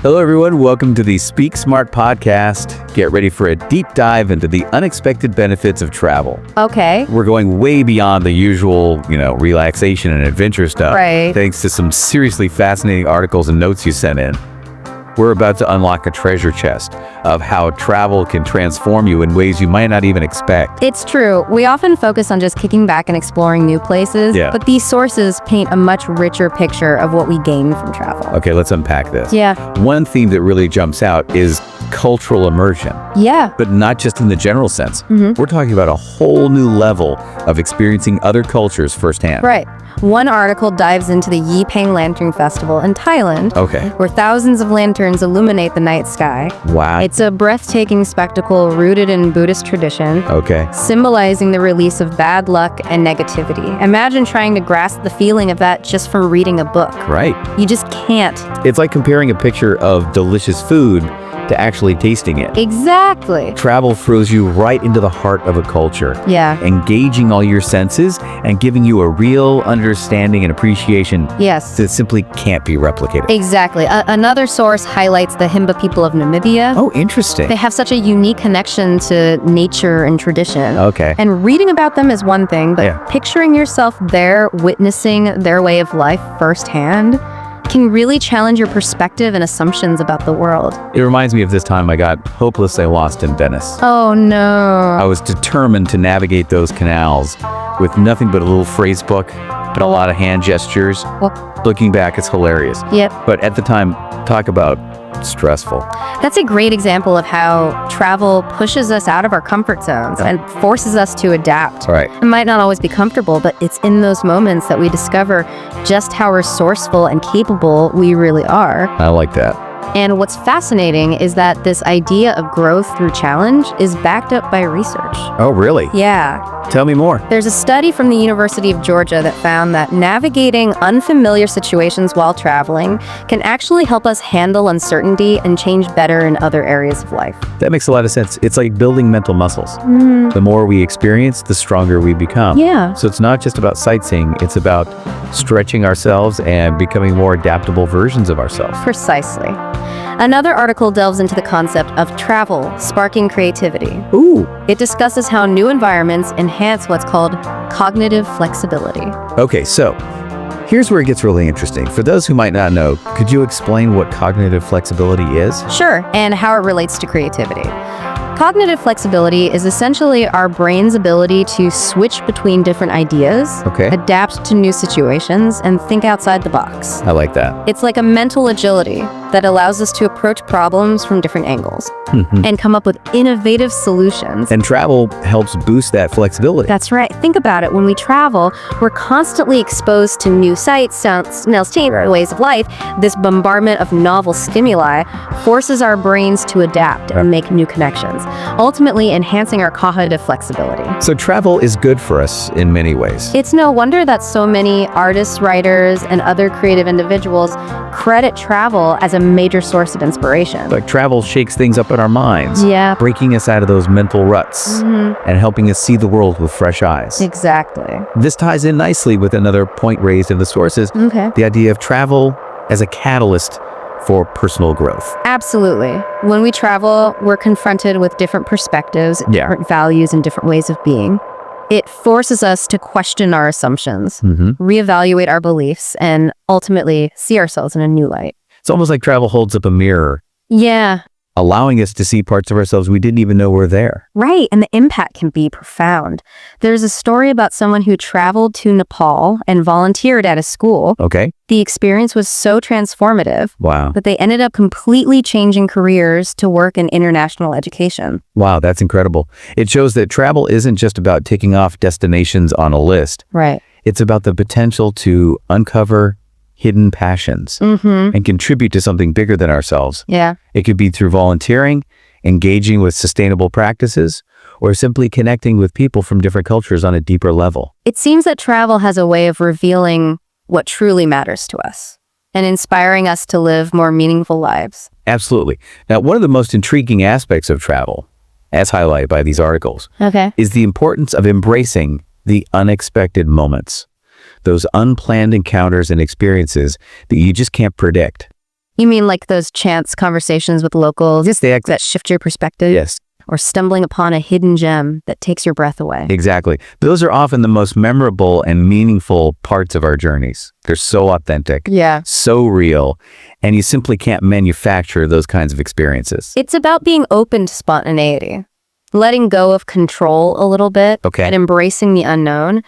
Hello, everyone. Welcome to the Speak Smart podcast. Get ready for a deep dive into the unexpected benefits of travel. Okay. We're going way beyond the usual, relaxation and adventure stuff. Right. Thanks to some seriously fascinating articles and notes you sent in. We're about to unlock a treasure chest of how travel can transform you in ways you might not even expect. It's true. We often focus on just kicking back and exploring new places, but these sources paint a much richer picture of what we gain from travel. Okay, let's unpack this. Yeah. One theme that really jumps out is cultural immersion. Yeah. But not just in the general sense. We're talking about a whole new level of experiencing other cultures firsthand. Right. One article dives into the Yipeng Lantern Festival in Thailand, where thousands of lanterns illuminate the night sky. Wow. It's a breathtaking spectacle rooted in Buddhist tradition, symbolizing the release of bad luck and negativity. Imagine trying to grasp the feeling of that just from reading a book. Right. You just can't. It's like comparing a picture of delicious food to actually tasting it. Exactly. Travel throws you right into the heart of a culture. Yeah. Engaging all your senses and giving you a real understanding and appreciation that simply can't be replicated. Exactly. Another source highlights the Himba people of Namibia. Oh, interesting. They have such a unique connection to nature and tradition. Okay. And reading about them is one thing, but picturing yourself there, witnessing their way of life firsthand, can really challenge your perspective and assumptions about the world. It reminds me of this time I got hopelessly lost in Venice. Oh no. I was determined to navigate those canals with nothing but a little phrase book, but a lot of hand gestures. Looking back, it's hilarious. Yep. But at the time, talk about stressful. That's a great example of how travel pushes us out of our comfort zones and forces us to adapt. Right. It might not always be comfortable, but it's in those moments that we discover just how resourceful and capable we really are. I like that. And what's fascinating is that this idea of growth through challenge is backed up by research. Oh, really? Yeah. Tell me more. There's a study from the University of Georgia that found that navigating unfamiliar situations while traveling can actually help us handle uncertainty and change better in other areas of life. That makes a lot of sense. It's like building mental muscles. The more we experience, the stronger we become. Yeah. So it's not just about sightseeing, it's about stretching ourselves and becoming more adaptable versions of ourselves. Precisely. Another article delves into the concept of travel sparking creativity. Ooh. It discusses how new environments enhance what's called cognitive flexibility. Okay, so here's where it gets really interesting. For those who might not know, could you explain what cognitive flexibility is? Sure, and how it relates to creativity. Cognitive flexibility is essentially our brain's ability to switch between different ideas, adapt to new situations, and think outside the box. I like that. It's like a mental agility that allows us to approach problems from different angles and come up with innovative solutions. And travel helps boost that flexibility. That's right. Think about it. When we travel, we're constantly exposed to new sights, sounds, smells, tastes, ways of life. This bombardment of novel stimuli forces our brains to adapt and make new connections, ultimately enhancing our cognitive flexibility. So travel is good for us in many ways. It's no wonder that so many artists, writers, and other creative individuals credit travel as a major source of inspiration. Like travel shakes things up in our minds, breaking us out of those mental ruts and helping us see the world with fresh eyes. Exactly. This ties in nicely with another point raised in the sources, the idea of travel as a catalyst for personal growth. Absolutely. When we travel, we're confronted with different perspectives, different values, and different ways of being. It forces us to question our assumptions, reevaluate our beliefs, and ultimately see ourselves in a new light. It's almost like travel holds up a mirror. Yeah. Allowing us to see parts of ourselves we didn't even know were there. Right, and the impact can be profound. There's a story about someone who traveled to Nepal and volunteered at a school. The experience was so transformative that they ended up completely changing careers to work in international education. Wow, that's incredible. It shows that travel isn't just about ticking off destinations on a list. Right. It's about the potential to uncover hidden passions and contribute to something bigger than ourselves. Yeah. It could be through volunteering, engaging with sustainable practices, or simply connecting with people from different cultures on a deeper level. It seems that travel has a way of revealing what truly matters to us and inspiring us to live more meaningful lives. Absolutely. Now, one of the most intriguing aspects of travel, as highlighted by these articles, is the importance of embracing the unexpected moments. Those unplanned encounters and experiences that you just can't predict. You mean like those chance conversations with locals that shift your perspective? Yes. Or stumbling upon a hidden gem that takes your breath away. Exactly. Those are often the most memorable and meaningful parts of our journeys. They're so authentic, so real, and you simply can't manufacture those kinds of experiences. It's about being open to spontaneity, letting go of control a little bit, and embracing the unknown.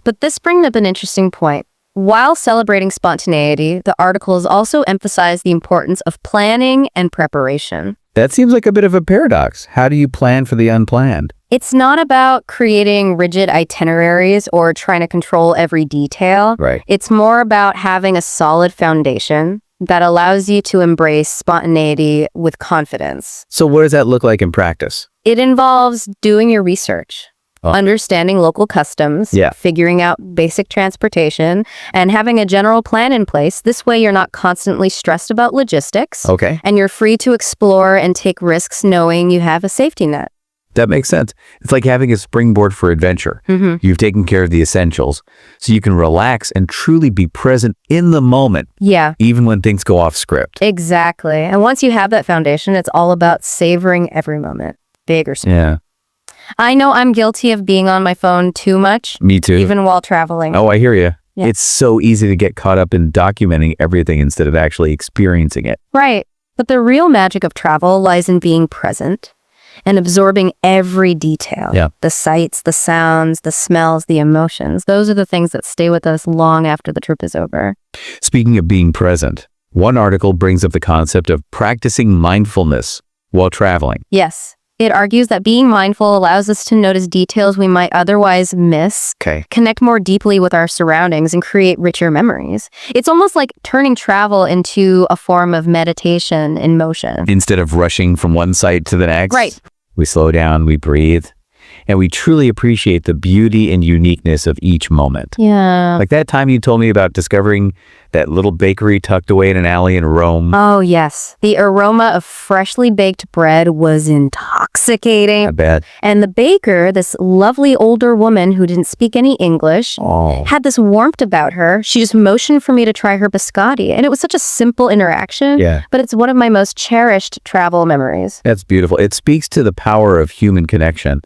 But this brings up an interesting point. While celebrating spontaneity, the articles also emphasize the importance of planning and preparation. That seems like a bit of a paradox. How do you plan for the unplanned? It's not about creating rigid itineraries or trying to control every detail. Right. It's more about having a solid foundation that allows you to embrace spontaneity with confidence. So what does that look like in practice? It involves doing your research, understanding local customs, figuring out basic transportation, and having a general plan in place. This way you're not constantly stressed about logistics. And you're free to explore and take risks knowing you have a safety net. That makes sense. It's like having a springboard for adventure. You've taken care of the essentials, so you can relax and truly be present in the moment. Even when things go off script. Exactly. And once you have that foundation, it's all about savoring every moment, big or small. I know I'm guilty of being on my phone too much. Me too. Even while traveling. Oh, I hear you. It's so easy to get caught up in documenting everything instead of actually experiencing it. Right. But the real magic of travel lies in being present and absorbing every detail. The sights, the sounds, the smells, the emotions. Those are the things that stay with us long after the trip is over. Speaking of being present, one article brings up the concept of practicing mindfulness while traveling. Yes. It argues that being mindful allows us to notice details we might otherwise miss, connect more deeply with our surroundings, and create richer memories. It's almost like turning travel into a form of meditation in motion. Instead of rushing from one site to the next, we slow down, we breathe, and we truly appreciate the beauty and uniqueness of each moment. Like that time you told me about discovering that little bakery tucked away in an alley in Rome. Oh, yes. The aroma of freshly baked bread was intoxicating. I bet. And the baker, this lovely older woman who didn't speak any English, had this warmth about her. She just motioned for me to try her biscotti. And it was such a simple interaction, but it's one of my most cherished travel memories. That's beautiful. It speaks to the power of human connection,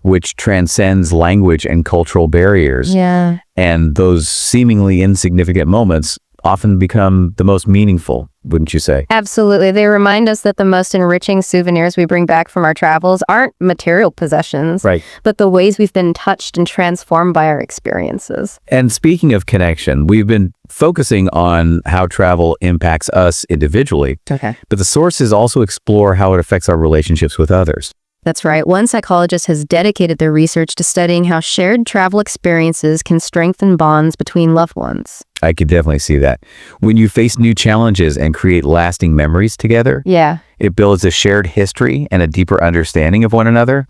which transcends language and cultural barriers. And those seemingly insignificant moments often become the most meaningful, wouldn't you say? Absolutely. They remind us that the most enriching souvenirs we bring back from our travels aren't material possessions, but the ways we've been touched and transformed by our experiences. And speaking of connection, we've been focusing on how travel impacts us individually, but the sources also explore how it affects our relationships with others. That's right. One psychologist has dedicated their research to studying how shared travel experiences can strengthen bonds between loved ones. I could definitely see that. When you face new challenges and create lasting memories together, it builds a shared history and a deeper understanding of one another.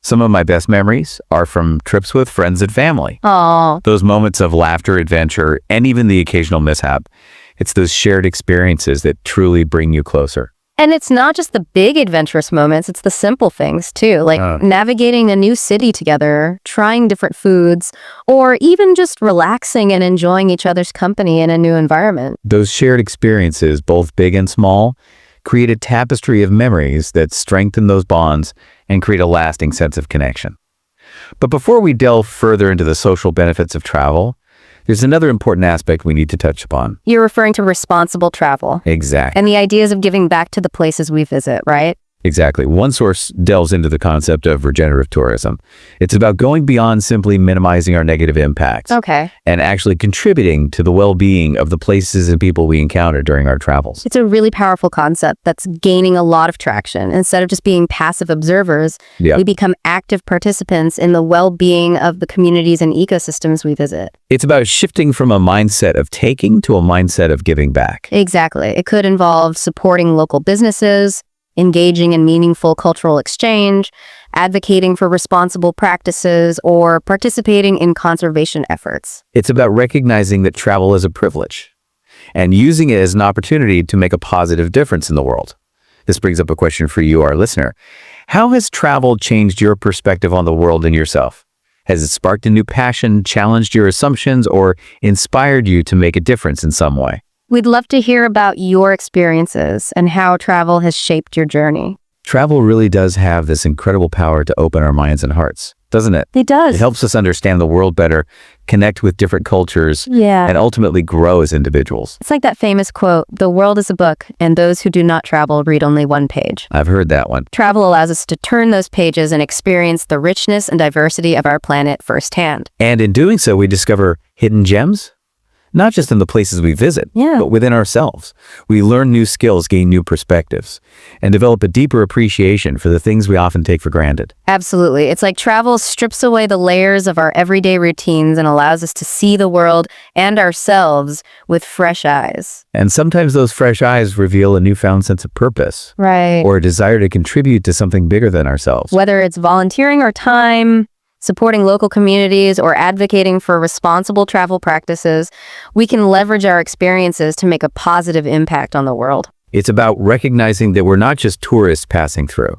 Some of my best memories are from trips with friends and family. Those moments of laughter, adventure, and even the occasional mishap. It's those shared experiences that truly bring you closer. And it's not just the big adventurous moments, it's the simple things too, like navigating a new city together, trying different foods, or even just relaxing and enjoying each other's company in a new environment. Those shared experiences, both big and small, create a tapestry of memories that strengthen those bonds and create a lasting sense of connection. But before we delve further into the social benefits of travel, there's another important aspect we need to touch upon. You're referring to responsible travel. Exactly. And the ideas of giving back to the places we visit, right? Exactly. One source delves into the concept of regenerative tourism. It's about going beyond simply minimizing our negative impacts. And actually contributing to the well-being of the places and people we encounter during our travels. It's a really powerful concept that's gaining a lot of traction. Instead of just being passive observers, we become active participants in the well-being of the communities and ecosystems we visit. It's about shifting from a mindset of taking to a mindset of giving back. Exactly. It could involve supporting local businesses, engaging in meaningful cultural exchange, advocating for responsible practices, or participating in conservation efforts. It's about recognizing that travel is a privilege and using it as an opportunity to make a positive difference in the world. This brings up a question for you, our listener. How has travel changed your perspective on the world and yourself? Has it sparked a new passion, challenged your assumptions, or inspired you to make a difference in some way? We'd love to hear about your experiences and how travel has shaped your journey. Travel really does have this incredible power to open our minds and hearts, doesn't it? It does. It helps us understand the world better, connect with different cultures, and ultimately grow as individuals. It's like that famous quote, "The world is a book, and those who do not travel read only one page." I've heard that one. Travel allows us to turn those pages and experience the richness and diversity of our planet firsthand. And in doing so, we discover hidden gems. Not just in the places we visit, but within ourselves. We learn new skills, gain new perspectives, and develop a deeper appreciation for the things we often take for granted. Absolutely. It's like travel strips away the layers of our everyday routines and allows us to see the world and ourselves with fresh eyes. And sometimes those fresh eyes reveal a newfound sense of purpose. Right. Or a desire to contribute to something bigger than ourselves. Whether it's volunteering our time, supporting local communities, or advocating for responsible travel practices, we can leverage our experiences to make a positive impact on the world. It's about recognizing that we're not just tourists passing through,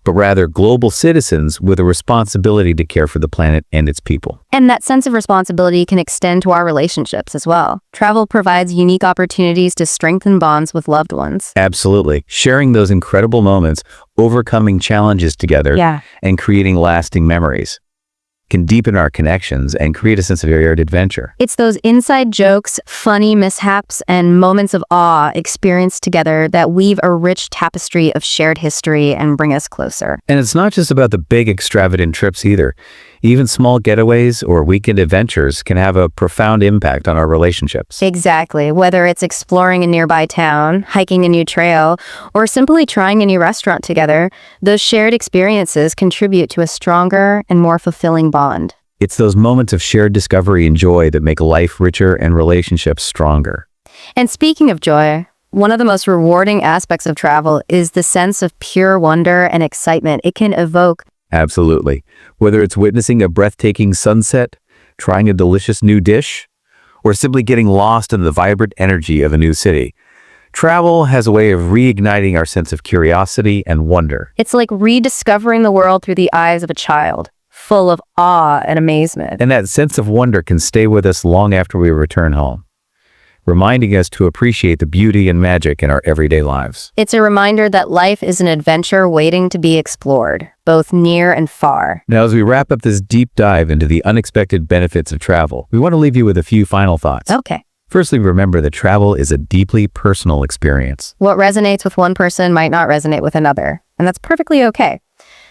but rather global citizens with a responsibility to care for the planet and its people. And that sense of responsibility can extend to our relationships as well. Travel provides unique opportunities to strengthen bonds with loved ones. Absolutely. Sharing those incredible moments, overcoming challenges together, and creating lasting memories can deepen our connections and create a sense of shared adventure. It's those inside jokes, funny mishaps, and moments of awe experienced together that weave a rich tapestry of shared history and bring us closer. And it's not just about the big extravagant trips either. Even small getaways or weekend adventures can have a profound impact on our relationships. Exactly. Whether it's exploring a nearby town, hiking a new trail, or simply trying a new restaurant together, those shared experiences contribute to a stronger and more fulfilling bond. It's those moments of shared discovery and joy that make life richer and relationships stronger. And speaking of joy, one of the most rewarding aspects of travel is the sense of pure wonder and excitement it can evoke. Absolutely. Whether it's witnessing a breathtaking sunset, trying a delicious new dish, or simply getting lost in the vibrant energy of a new city, travel has a way of reigniting our sense of curiosity and wonder. It's like rediscovering the world through the eyes of a child, full of awe and amazement. And that sense of wonder can stay with us long after we return home, reminding us to appreciate the beauty and magic in our everyday lives. It's a reminder that life is an adventure waiting to be explored, both near and far. Now, as we wrap up this deep dive into the unexpected benefits of travel, we want to leave you with a few final thoughts. Okay. Firstly, remember that travel is a deeply personal experience. What resonates with one person might not resonate with another, and that's perfectly okay.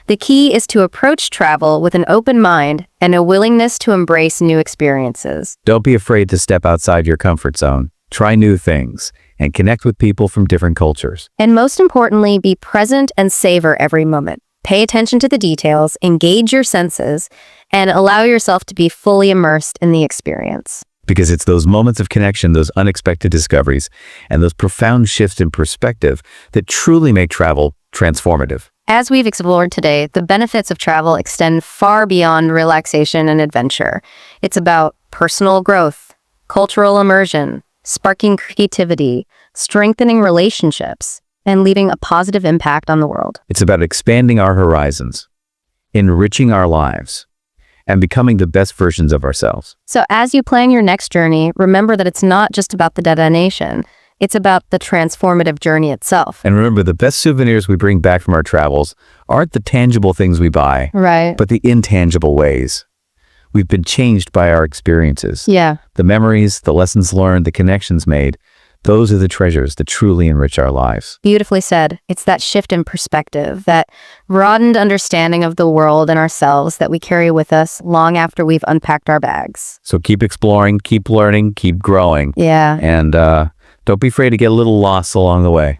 The key is to approach travel with an open mind and a willingness to embrace new experiences. Don't be afraid to step outside your comfort zone, try new things, and connect with people from different cultures. And most importantly, be present and savor every moment. Pay attention to the details, engage your senses, and allow yourself to be fully immersed in the experience. Because it's those moments of connection, those unexpected discoveries, and those profound shifts in perspective that truly make travel transformative. As we've explored today, the benefits of travel extend far beyond relaxation and adventure. It's about personal growth, cultural immersion, sparking creativity, strengthening relationships, and leaving a positive impact on the world. It's about expanding our horizons, enriching our lives, and becoming the best versions of ourselves. So as you plan your next journey, remember that it's not just about the destination. It's about the transformative journey itself. And remember, the best souvenirs we bring back from our travels aren't the tangible things we buy, but the intangible ways. We've been changed by our experiences. The memories, the lessons learned, the connections made, those are the treasures that truly enrich our lives. Beautifully said. It's that shift in perspective, that broadened understanding of the world and ourselves that we carry with us long after we've unpacked our bags. So keep exploring, keep learning, keep growing. And don't be afraid to get a little lost along the way.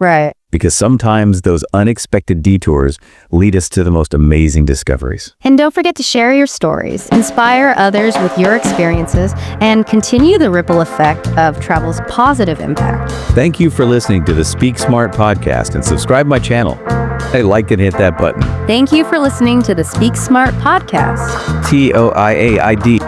Because sometimes those unexpected detours lead us to the most amazing discoveries. And don't forget to share your stories, inspire others with your experiences, and continue the ripple effect of travel's positive impact. Thank you for listening to the Speak Smart podcast, and subscribe my channel. Hey, like and hit that button. Thank you for listening to the Speak Smart podcast. TOIAID.